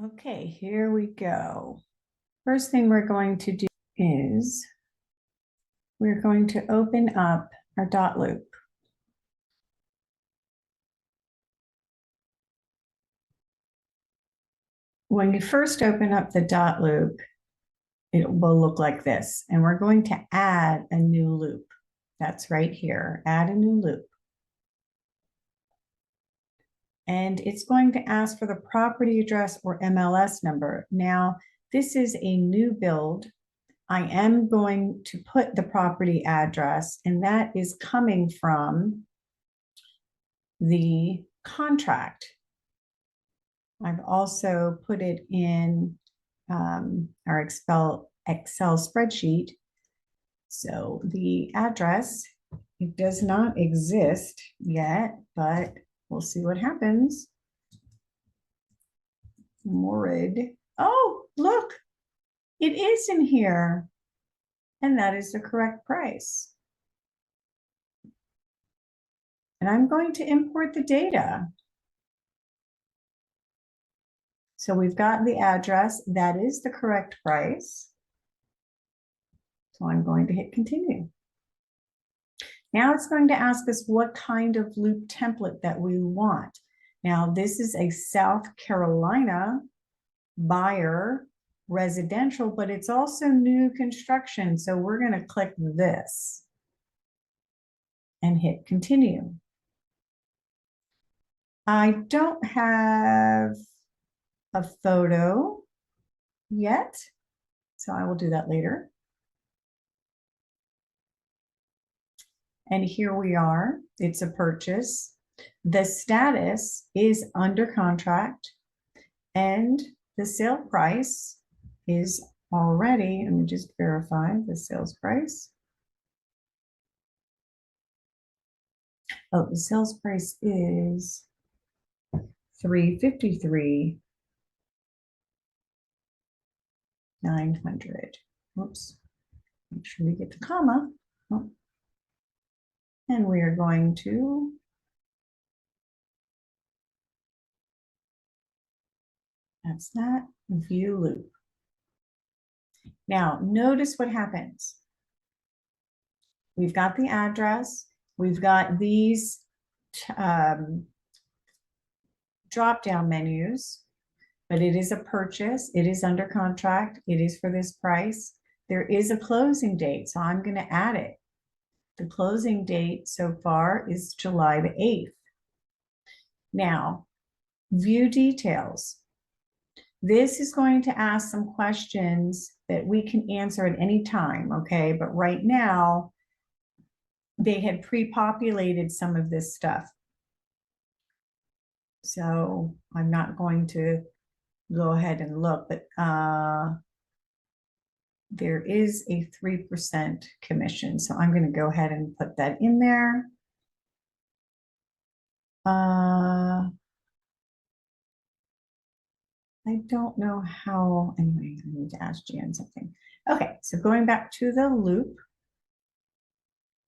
Okay, here we go. First thing we're going to do is we're going to open up our dot loop. When you first open up the dot loop, it will look like this. And we're going to add a new loop. That's right here, add a new loop. And it's going to ask for the property address or MLS number. Now, this is a new build. I am going to put the property address, and that is coming from the contract. I've also put it in our Excel spreadsheet. So the address, it does not exist yet, but we'll see what happens. Morid. Oh, look, it is in here. And that is the correct price. And I'm going to import the data. So we've got the address. That is the correct price. So I'm going to hit continue. Now it's going to ask us what kind of loop template that we want. Now this is a South Carolina buyer residential, but it's also new construction. So we're going to click this and hit continue. I don't have a photo yet, so I will do that later. And here we are, it's a purchase. The status is under contract and the sale price is already, let me just verify the sales price. Oh, the sales price is $353,900. Whoops, make sure we get the comma. Oh. And we are going to that's that view loop. Now, notice what happens. We've got the address. We've got these drop-down menus, but it is a purchase. It is under contract. It is for this price. There is a closing date, so I'm going to add it. The closing date so far is July the 8th. Now, view details. This is going to ask some questions that we can answer at any time, okay? But right now, they had pre-populated some of this stuff. So I'm not going to go ahead and look, but there is a 3% commission. So I'm going to go ahead and put that in there. I don't know how, anyway, I need to ask Jan something. Okay, so going back to the loop.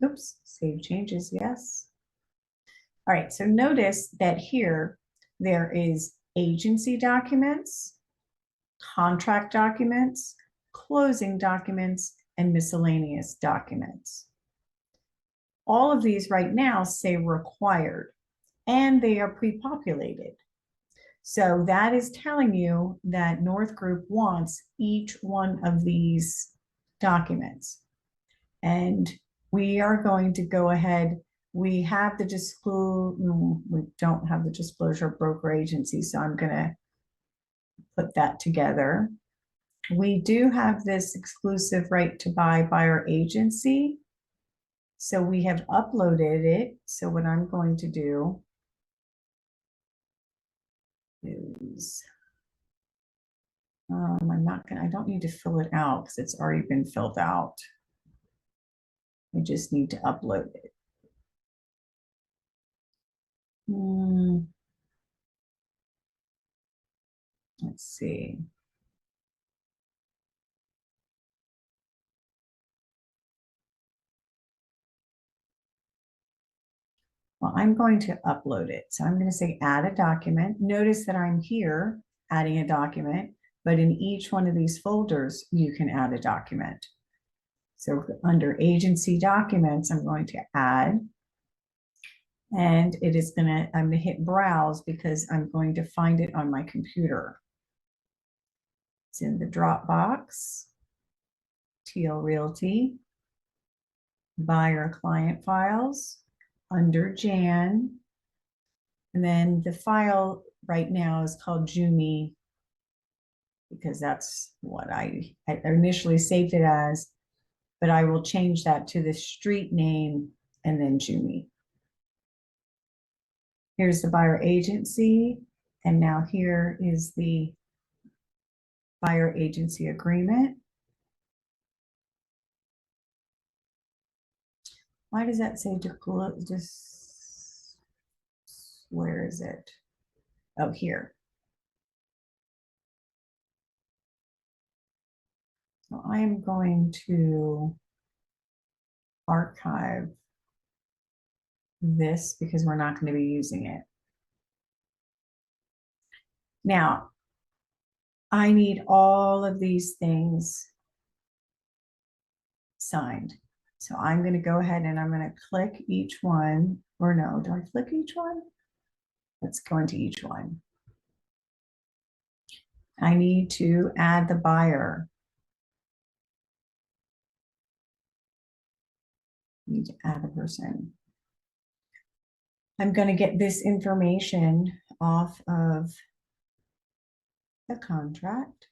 Oops, save changes, yes. All right, so notice that here there is agency documents, contract documents, closing documents, and miscellaneous documents. All of these right now say required, and they are pre-populated. So that is telling you that North Group wants each one of these documents. And we are going to go ahead. We have the we don't have the disclosure broker agency, so I'm going to put that together. We do have this exclusive right to buy buyer agency. So we have uploaded it. So what I'm going to do is I don't need to fill it out because it's already been filled out. I just need to upload it. Let's see. Well, I'm going to upload it. So I'm going to say add a document. Notice that I'm here adding a document, but in each one of these folders, you can add a document. So under agency documents, I'm going to add, and I'm gonna hit browse because I'm going to find it on my computer. It's in the Dropbox, TL Realty, buyer client files, under Jan, and then the file right now is called Jumi because that's what I initially saved it as, but I will change that to the street name and then Jumi. Here's the buyer agency, and now here is the buyer agency agreement. Why does that say to close? Just where is it? Oh, here. So I am going to archive this because we're not going to be using it. Now, I need all of these things signed. So I'm going to go ahead and I'm going to click each one, or no, do I click each one? Let's go into each one. I need to add the buyer. I need to add a person. I'm going to get this information off of the contract.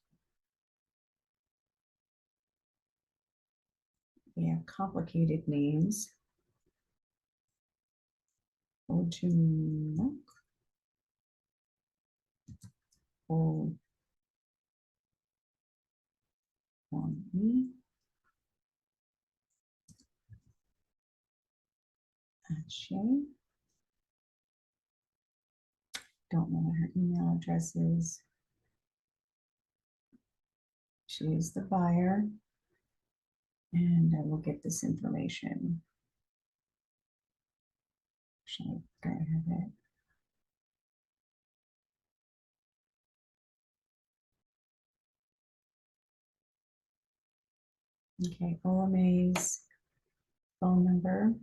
They have complicated names. Ojimuk. Oh, Ashay. Don't know what her email address is. She is the buyer. And I will get this information. Actually, I have it. Okay, OMA's phone number.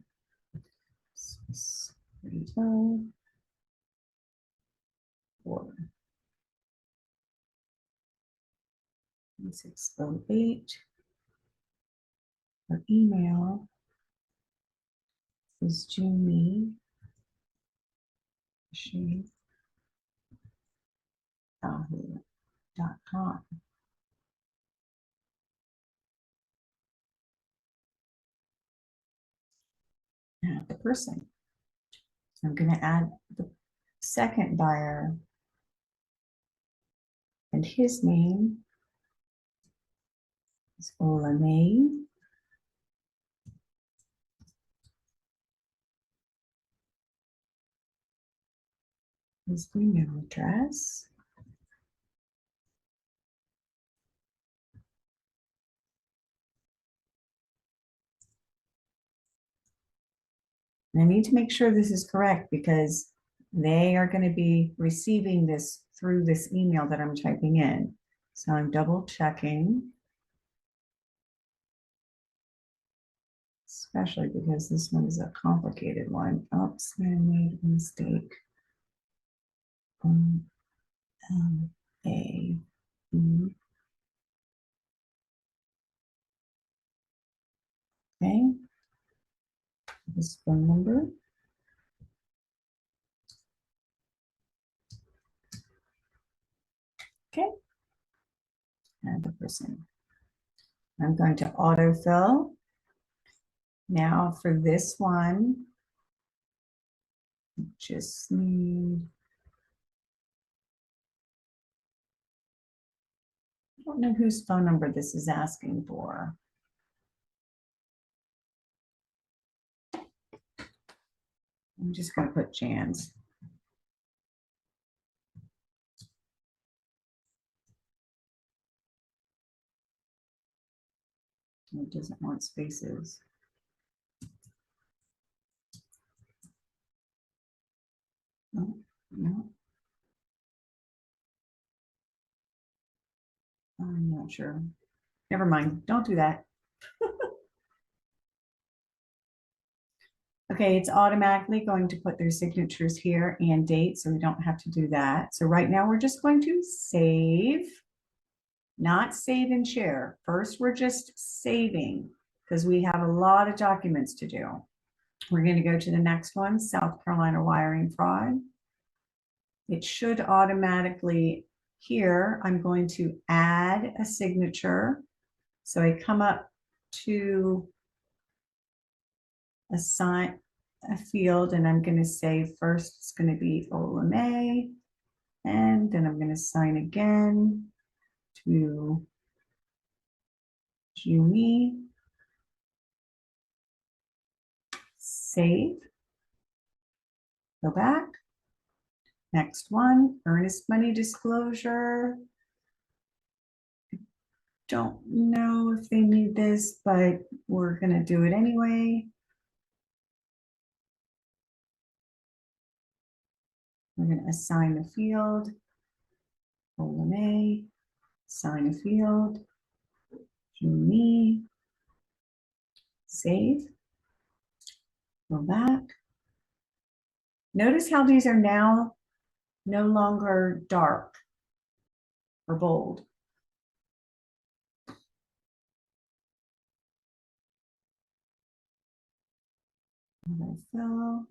630 608. Her email is jumi@yahoo.com. Now the person. So I'm going to add the second buyer, and his name is Olamay. His email address and I need to make sure this is correct because they are going to be receiving this through this email that I'm typing in. So I'm double checking, especially because this one is a complicated one. Oops, I made a mistake. A E. Okay. This phone number. Okay. And the person. I'm going to autofill. Now for this one, just need, I don't know whose phone number this is asking for. I'm just going to put Jan's. It doesn't want spaces. No, no. I'm not sure. Never mind, don't do that. Okay, it's automatically going to put their signatures here and date, so we don't have to do that. So right now we're just going to save, not save and share. First, we're just saving because we have a lot of documents to do. We're going to go to the next one, South Carolina wiring fraud. It should automatically here, I'm going to add a signature. So I come up to assign a field and I'm going to say first it's going to be Ola May, and then I'm going to sign again to Jumi. Save. Go back. Next one, earnest money disclosure. Don't know if they need this, but we're going to do it anyway. We're going to assign the field. Ola May. Assign a field. Jumi. Save. Go back. Notice how these are now no longer dark or bold. Fill.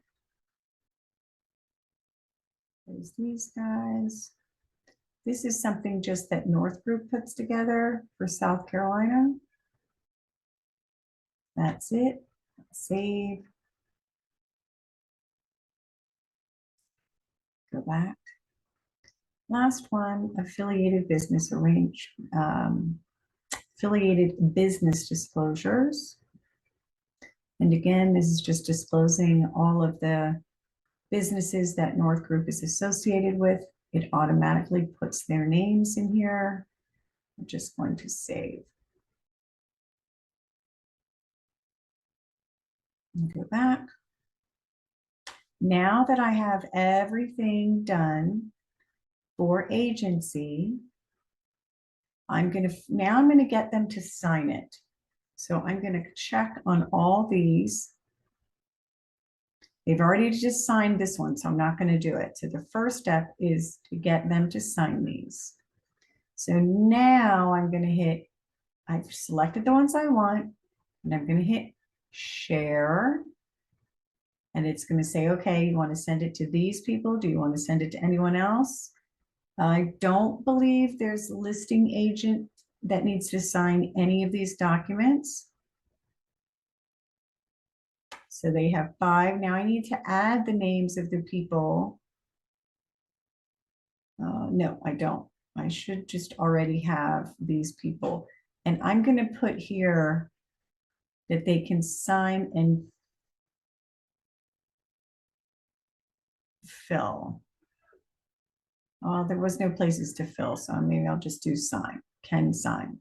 There's these guys. This is something just that North Group puts together for South Carolina. That's it. Save. Go back. Last one, affiliated business affiliated business disclosures. And again, this is just disclosing all of the businesses that North Group is associated with. It automatically puts their names in here. I'm just going to save. And go back. Now that I have everything done for agency, I'm going to get them to sign it. So I'm going to check on all these. They've already just signed this one, so I'm not going to do it. So the first step is to get them to sign these. So now I'm going to hit, I've selected the ones I want, and I'm going to hit share. And it's going to say, okay, you want to send it to these people? Do you want to send it to anyone else? I don't believe there's a listing agent that needs to sign any of these documents. So they have 5. Now I need to add the names of the people. No, I don't. I should just already have these people. And I'm going to put here that they can sign and fill. There was no places to fill, so maybe I'll just do sign, can sign.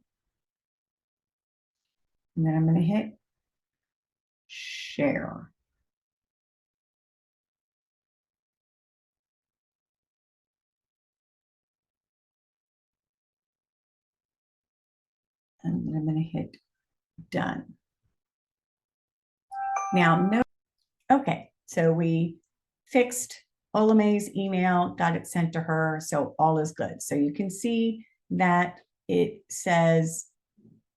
And then I'm going to hit share. And then I'm going to hit done. Now, no, okay, so we fixed Ola May's email, got it sent to her, so all is good. So you can see that it says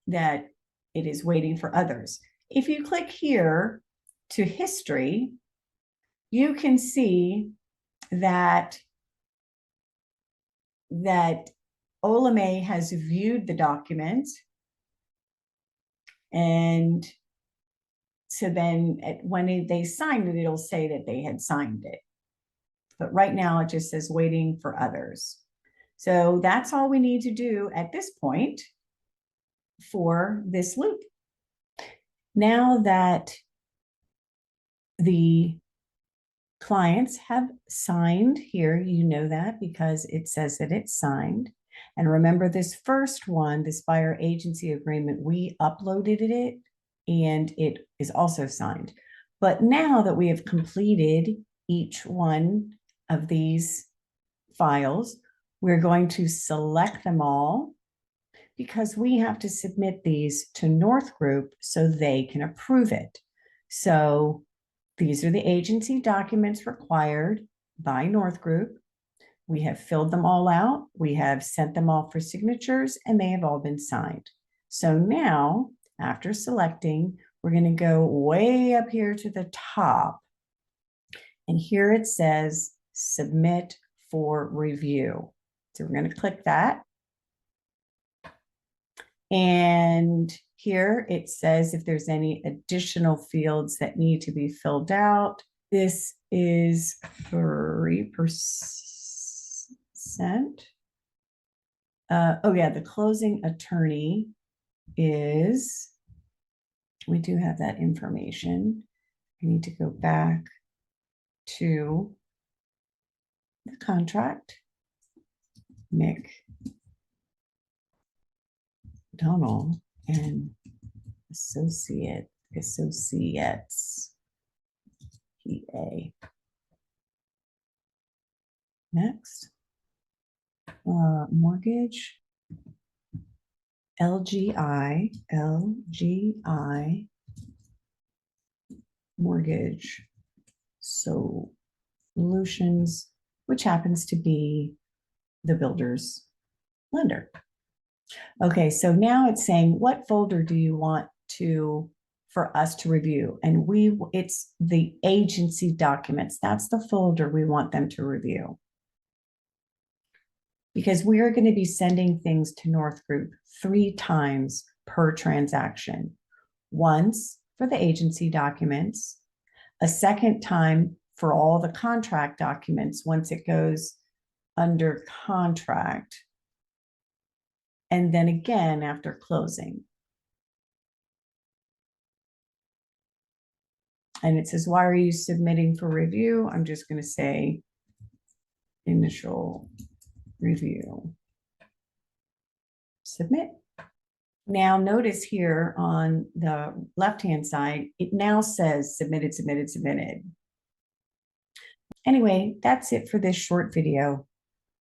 that it is waiting for others. If you click here to history, you can see that Ola May has viewed the document. And so then when they signed it, it'll say that they had signed it. But right now it just says waiting for others. So that's all we need to do at this point for this loop. Now that the clients have signed here, you know that because it says that it's signed. And remember this first one, this buyer agency agreement, we uploaded it and it is also signed. But now that we have completed each one of these files, we're going to select them all. because we have to submit these to North Group so they can approve it. So these are the agency documents required by North Group. We have filled them all out. We have sent them all for signatures, and they have all been signed. So now, after selecting, we're going to go way up here to the top. And here it says submit for review. So we're going to click that. And here it says if there's any additional fields that need to be filled out. This is 3%. Oh yeah, the closing attorney is, we do have that information. I need to go back to the contract. McDonald and Associates, PA. Next, mortgage, LGI mortgage solutions, which happens to be the builder's lender. Okay, so now it's saying, what folder do you want for us to review? And it's the agency documents. That's the folder we want them to review. Because we are going to be sending things to North Group 3 times per transaction. Once for the agency documents, a second time for all the contract documents once it goes under contract, and then again after closing. And it says, why are you submitting for review? I'm just going to say initial review. Submit. Now notice here on the left-hand side, it now says submitted, submitted, submitted. Anyway, that's it for this short video.